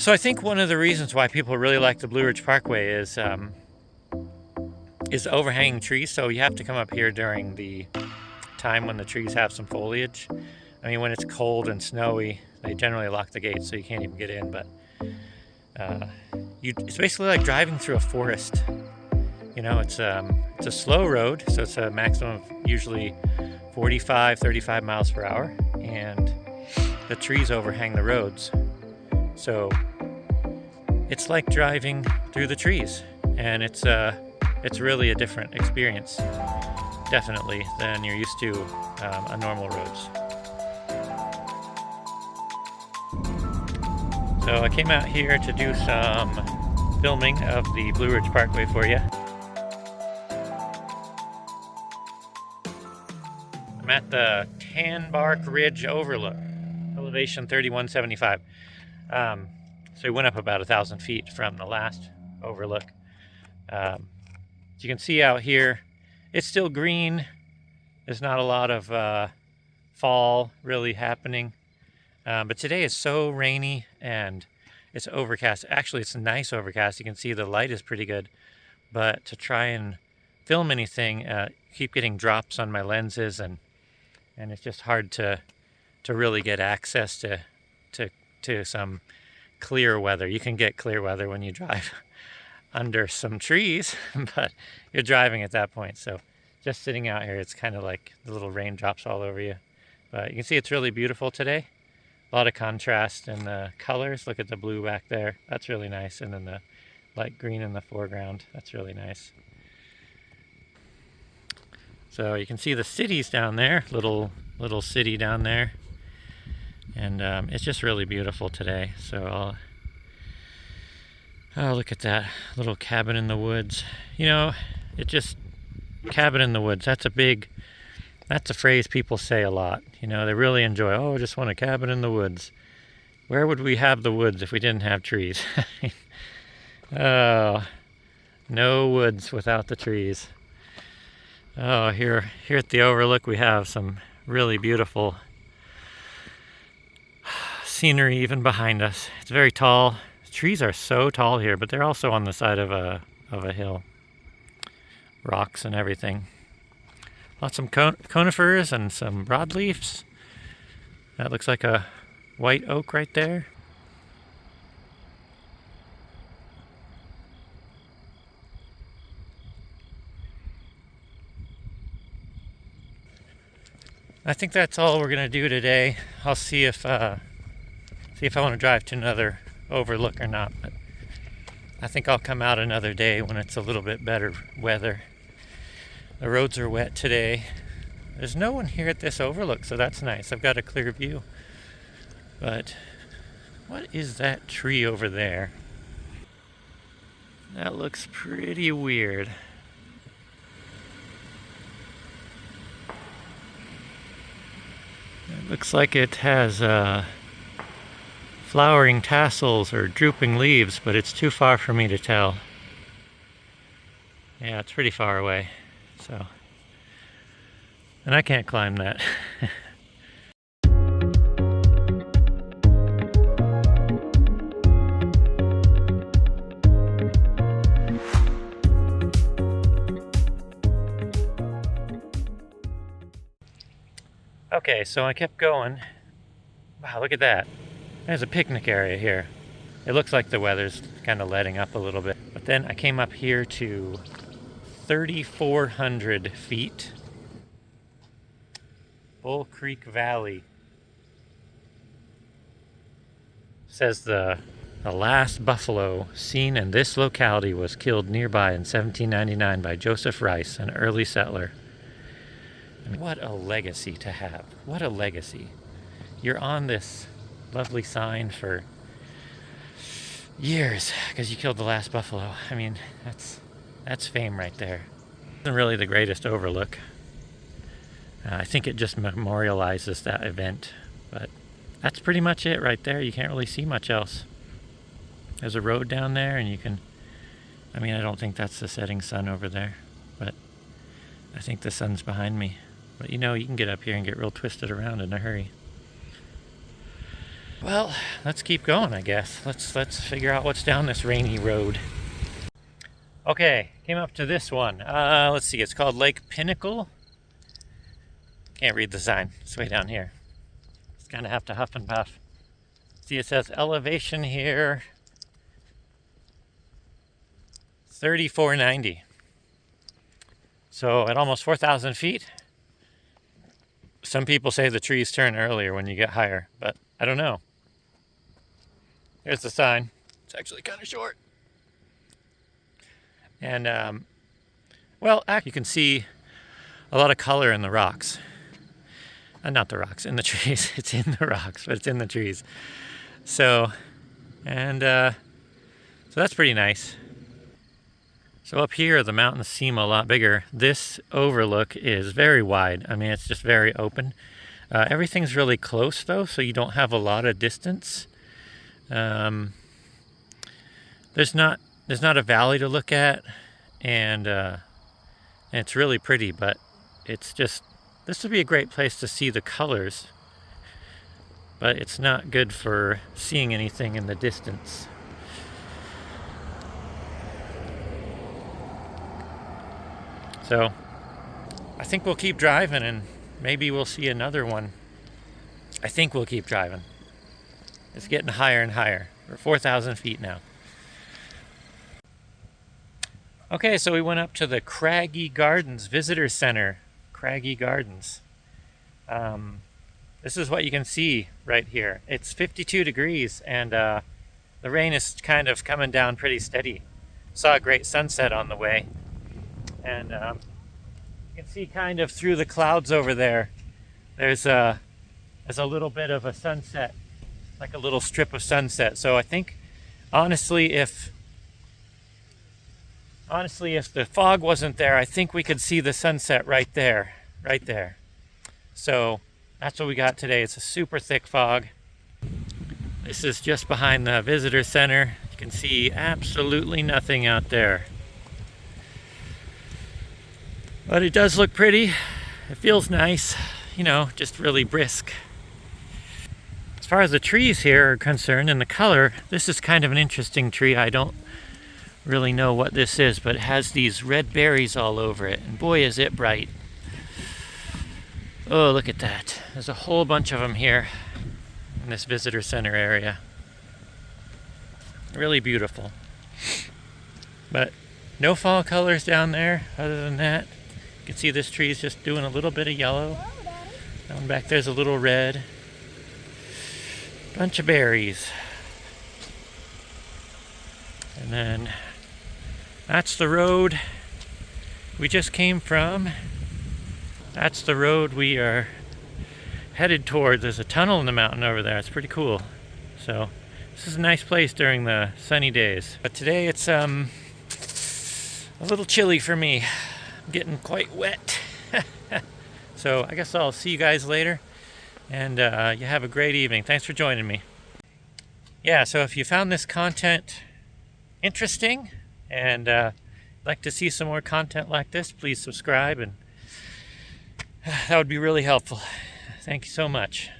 So I think one of the reasons why people really like the Blueridge Parkway is overhanging trees. So you have to come up here during the time when the trees have some foliage. I mean, when it's cold and snowy, they generally lock the gates so you can't even get in. But it's basically like driving through a forest. You know, it's a slow road, so it's a maximum of usually 45, 35 miles per hour, and the trees overhang the roads. So it's like driving through the trees, and it's really a different experience, definitely, than you're used to on normal roads. So I came out here to do some filming of the Blueridge Parkway for you. I'm at the Tanbark Ridge Overlook, elevation 3175. So we went up about 1,000 feet from the last overlook. As you can see out here, it's still green. There's not a lot of fall really happening. But today is so rainy and it's overcast. Actually, it's a nice overcast. You can see the light is pretty good. But to try and film anything, keep getting drops on my lenses, and it's just hard to really get access to some clear weather. You can get clear weather when you drive under some trees, but you're driving at that point. So just sitting out here, it's kind of like the little raindrops all over you. But you can see it's really beautiful today. A lot of contrast in the colors. Look at the blue back there. That's really nice. And then the light green in the foreground. That's really nice. So you can see the cities down there, little city down there. And it's just really beautiful today. So oh, look at that little cabin in the woods. You know, cabin in the woods. That's a phrase people say a lot. You know, they really enjoy, I just want a cabin in the woods. Where would we have the woods if we didn't have trees? Oh, no woods without the trees. Oh, here at the overlook we have some really beautiful scenery even behind us. It's very tall. The trees are so tall here, but they're also on the side of a hill. Rocks and everything. Lots of conifers and some broadleafs. That looks like a white oak right there. I think that's all we're gonna do today. I'll see if I want to drive to another overlook or not. But I think I'll come out another day when it's a little bit better weather. The roads are wet today. There's no one here at this overlook, so that's nice. I've got a clear view. But what is that tree over there? That looks pretty weird. It looks like it has flowering tassels or drooping leaves, but it's too far for me to tell. Yeah, it's pretty far away. So, and I can't climb that. Okay, so I kept going. Wow, look at that. There's a picnic area here. It looks like the weather's kind of letting up a little bit. But then I came up here to 3,400 feet. Bull Creek Valley. Says the last buffalo seen in this locality was killed nearby in 1799 by Joseph Rice, an early settler. I mean, what a legacy to have. What a legacy. You're on this lovely sign for years because you killed the last buffalo. I mean, that's fame right there. Isn't really the greatest overlook. I think it just memorializes that event, but that's pretty much it right there. You can't really see much else. There's a road down there, and I don't think that's the setting sun over there, but I think the sun's behind me. But you can get up here and get real twisted around in a hurry. Well, let's keep going, I guess. Let's figure out what's down this rainy road. Okay, came up to this one. Let's see, it's called Lake Pinnacle. Can't read the sign, it's way down here. Just kind of have to huff and puff. See, it says elevation here, 3490. So at almost 4,000 feet, some people say the trees turn earlier when you get higher, but I don't know. Here's the sign. It's actually kind of short. And, well, you can see a lot of color in the rocks. Not the rocks, in the trees. It's in the rocks, but it's in the trees. So, and, so that's pretty nice. So up here, the mountains seem a lot bigger. This overlook is very wide. I mean, it's just very open. Everything's really close, though, so you don't have a lot of distance. There's not a valley to look at, and it's really pretty, but it's just, this would be a great place to see the colors, but it's not good for seeing anything in the distance. So I think we'll keep driving and maybe we'll see another one. I think we'll keep driving. It's getting higher and higher. We're 4,000 feet now. Okay, so we went up to the Craggy Gardens Visitor Center. Craggy Gardens. This is what you can see right here. It's 52 degrees and the rain is kind of coming down pretty steady. Saw a great sunset on the way. And you can see kind of through the clouds over there. There's a little bit of a sunset, like a little strip of sunset. So I think, honestly, if the fog wasn't there, I think we could see the sunset right there. So that's what we got today. It's a super thick fog. This is just behind the visitor center. You can see absolutely nothing out there. But it does look pretty. It feels nice, you know, just really brisk. As far as the trees here are concerned and the color, this is kind of an interesting tree. I don't really know what this is, but it has these red berries all over it, and boy is it bright. Oh, look at that. There's a whole bunch of them here in this visitor center area. Really beautiful. But no fall colors down there other than that. You can see this tree is just doing a little bit of yellow. Down back there's a little red. Bunch of berries. And then that's the road we just came from. That's the road we are headed toward. There's a tunnel in the mountain over there. It's pretty cool. So this is a nice place during the sunny days. But today it's a little chilly for me. I'm getting quite wet. So I guess I'll see you guys later. And you have a great evening. Thanks for joining me. Yeah, so if you found this content interesting and like to see some more content like this, please subscribe, and that would be really helpful. Thank you so much.